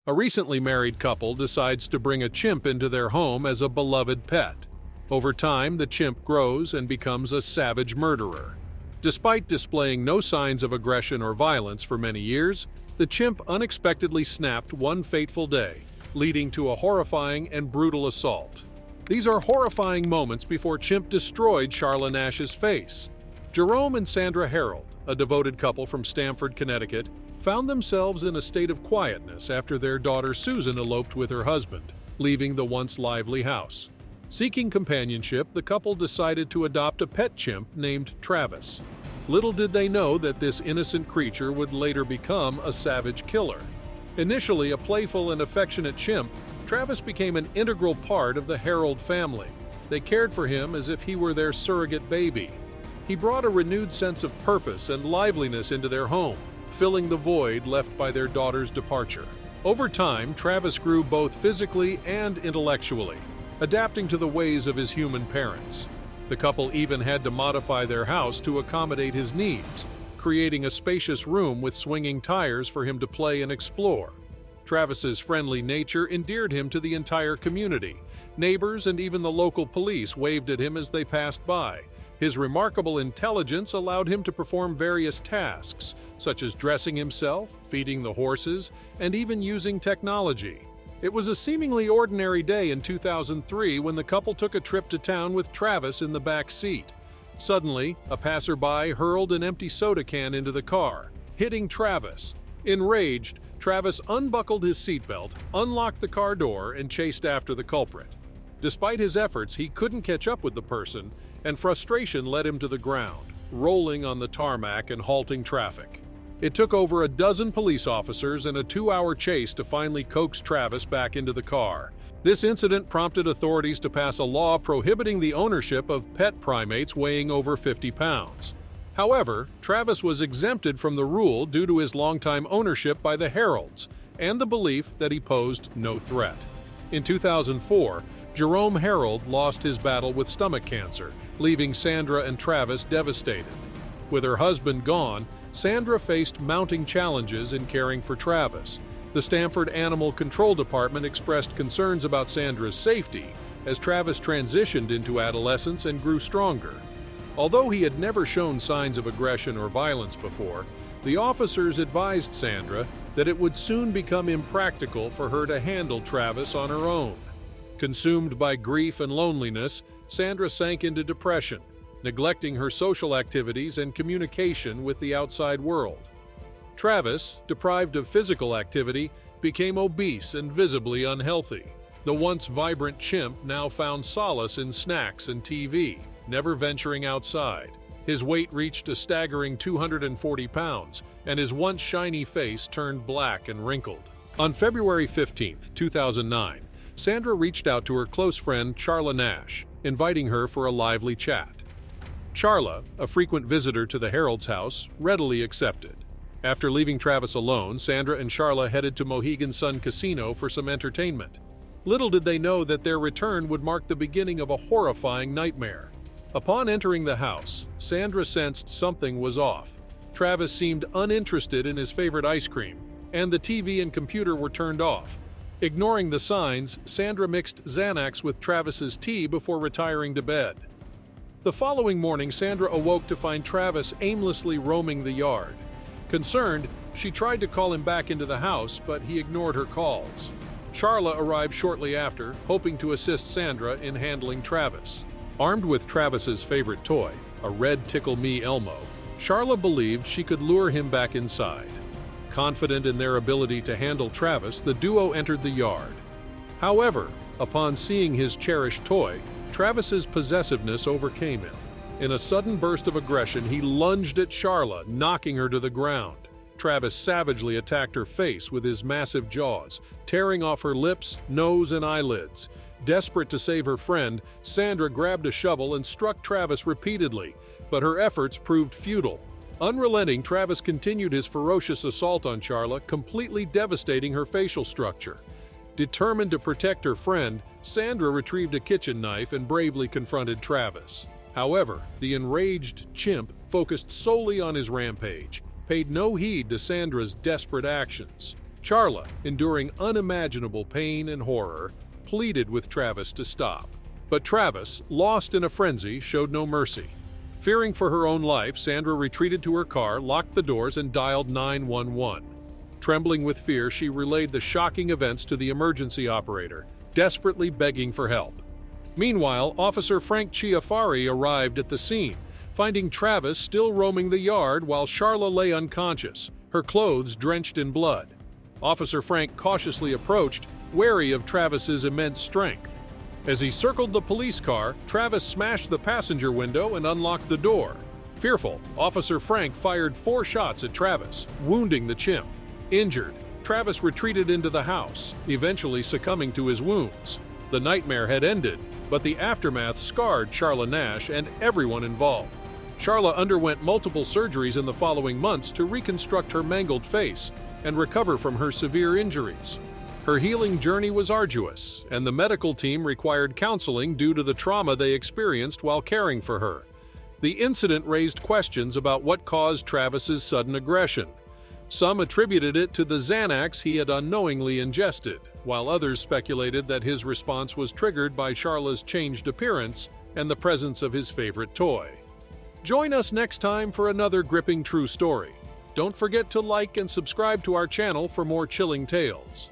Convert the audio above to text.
A recently married couple decides to bring a chimp into their home as a beloved pet. Over time, the chimp grows and becomes a savage murderer. Despite displaying no signs of aggression or violence for many years, the chimp unexpectedly snapped one fateful day, leading to a horrifying and brutal assault. These are horrifying moments before Chimp destroyed Charla Nash's face. Jerome and Sandra Herald, a devoted couple from Stamford, Connecticut, found themselves in a state of quietness after their daughter Susan eloped with her husband, leaving the once lively house. Seeking companionship, the couple decided to adopt a pet chimp named Travis. Little did they know that this innocent creature would later become a savage killer. Initially a playful and affectionate chimp, Travis became an integral part of the Herald family. They cared for him as if he were their surrogate baby. He brought a renewed sense of purpose and liveliness into their home, filling the void left by their daughter's departure. Over time, Travis grew both physically and intellectually, adapting to the ways of his human parents. The couple even had to modify their house to accommodate his needs, creating a spacious room with swinging tires for him to play and explore. Travis's friendly nature endeared him to the entire community. Neighbors and even the local police waved at him as they passed by. His remarkable intelligence allowed him to perform various tasks, such as dressing himself, feeding the horses, and even using technology. It was a seemingly ordinary day in 2003 when the couple took a trip to town with Travis in the back seat. Suddenly, a passerby hurled an empty soda can into the car, hitting Travis. Enraged, Travis unbuckled his seatbelt, unlocked the car door, and chased after the culprit. Despite his efforts, he couldn't catch up with the person, and frustration led him to the ground, rolling on the tarmac and halting traffic. It took over a dozen police officers and a 2-hour chase to finally coax Travis back into the car. This incident prompted authorities to pass a law prohibiting the ownership of pet primates weighing over 50 pounds. However, Travis was exempted from the rule due to his longtime ownership by the Heralds and the belief that he posed no threat. In 2004, Jerome Herald lost his battle with stomach cancer, leaving Sandra and Travis devastated. With her husband gone, Sandra faced mounting challenges in caring for Travis. The Stamford Animal Control Department expressed concerns about Sandra's safety as Travis transitioned into adolescence and grew stronger. Although he had never shown signs of aggression or violence before, the officers advised Sandra that it would soon become impractical for her to handle Travis on her own. Consumed by grief and loneliness, Sandra sank into depression, neglecting her social activities and communication with the outside world. Travis, deprived of physical activity, became obese and visibly unhealthy. The once vibrant chimp now found solace in snacks and TV, never venturing outside. His weight reached a staggering 240 pounds, and his once shiny face turned black and wrinkled. On February 15, 2009, Sandra reached out to her close friend Charla Nash, inviting her for a lively chat. Charla, a frequent visitor to the Herald's house, readily accepted. After leaving Travis alone, Sandra and Charla headed to Mohegan Sun Casino for some entertainment. Little did they know that their return would mark the beginning of a horrifying nightmare. Upon entering the house, Sandra sensed something was off. Travis seemed uninterested in his favorite ice cream, and the TV and computer were turned off. Ignoring the signs, Sandra mixed Xanax with Travis's tea before retiring to bed. The following morning, Sandra awoke to find Travis aimlessly roaming the yard. Concerned, she tried to call him back into the house, but he ignored her calls. Charla arrived shortly after, hoping to assist Sandra in handling Travis. Armed with Travis's favorite toy, a red Tickle Me Elmo, Charla believed she could lure him back inside. Confident in their ability to handle Travis, the duo entered the yard. However, upon seeing his cherished toy, Travis's possessiveness overcame him. In a sudden burst of aggression, he lunged at Charla, knocking her to the ground. Travis savagely attacked her face with his massive jaws, tearing off her lips, nose, and eyelids. Desperate to save her friend, Sandra grabbed a shovel and struck Travis repeatedly, but her efforts proved futile. Unrelenting, Travis continued his ferocious assault on Charla, completely devastating her facial structure. Determined to protect her friend, Sandra retrieved a kitchen knife and bravely confronted Travis. However, the enraged chimp focused solely on his rampage, paid no heed to Sandra's desperate actions. Charla, enduring unimaginable pain and horror, pleaded with Travis to stop. But Travis, lost in a frenzy, showed no mercy. Fearing for her own life, Sandra retreated to her car, locked the doors, and dialed 911. Trembling with fear, she relayed the shocking events to the emergency operator, desperately begging for help. Meanwhile, Officer Frank Chiafari arrived at the scene, finding Travis still roaming the yard while Charla lay unconscious, her clothes drenched in blood. Officer Frank cautiously approached, wary of Travis's immense strength. As he circled the police car, Travis smashed the passenger window and unlocked the door. Fearful, Officer Frank fired 4 shots at Travis, wounding the chimp. Injured, Travis retreated into the house, eventually succumbing to his wounds. The nightmare had ended, but the aftermath scarred Charla Nash and everyone involved. Charla underwent multiple surgeries in the following months to reconstruct her mangled face and recover from her severe injuries. Her healing journey was arduous, and the medical team required counseling due to the trauma they experienced while caring for her. The incident raised questions about what caused Travis's sudden aggression. Some attributed it to the Xanax he had unknowingly ingested, while others speculated that his response was triggered by Charla's changed appearance and the presence of his favorite toy. Join us next time for another gripping true story. Don't forget to like and subscribe to our channel for more chilling tales.